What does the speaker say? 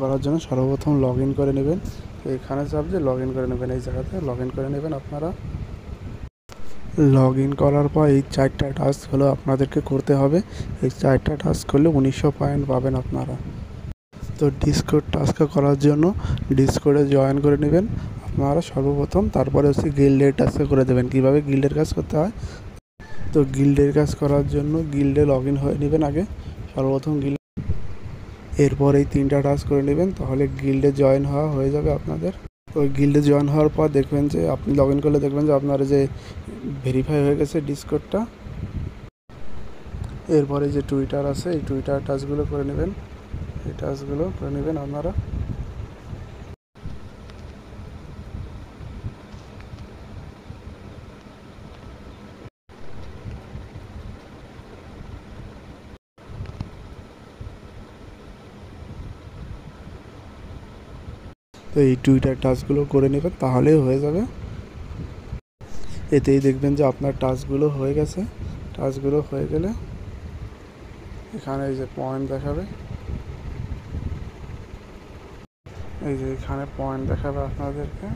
করার জন্য সর্বপ্রথম লগ ইন করে নেবেন। তো এখানে চাপ দিয়ে লগ ইন করে নেবেন, এই জায়গাতে লগ ইন করে নেবেন। আপনারা লগ ইন করার পর এই 4টা টাস্ক হলো আপনাদেরকে করতে হবে। এই 4টা টাস্ক করলে 1900 পয়েন্ট পাবেন আপনারা। তো ডিসকর্ড টাস্কটা করার জন্য ডিসকর্ডে জয়েন করে নেবেন আপনারা সর্বপ্রথম। তারপরে হচ্ছে গিল্ডের টাস্কটা করে দেবেন। কীভাবে গিল্ডের কাজ করতে হয়, তো গিল্ডের কাজ করার জন্য গিল্ডে লগ ইন হয়ে নেবেন আগে সর্বপ্রথম এরপর এই 3টা টাস্ক করে নেবেন, তাহলে গিল্ডে জয়েন হয়ে যাবে আপনাদের। ওই গিল্ডে জয়েন হওয়ার পর দেখবেন যে আপনি লগ ইন করলে দেখবেন যে আপনার যে ভেরিফাই হয়ে গেছে ডিসকর্ডটা। এরপরে যে টুইটার আছে, এই টুইটার টাস্কগুলো করে নেবেন, এই টাস্কগুলো করে নেবেন আপনারা। তো এই টুইটার টাস্কগুলো করে নেবেন, তাহলেই হয়ে যাবে। এতেই দেখবেন যে আপনার টাস্কগুলো হয়ে গেছে। টাস্কগুলো হয়ে গেলে এখানে এই যে পয়েন্ট দেখাবে, এই যে এখানে পয়েন্ট দেখাবে আপনাদেরকে।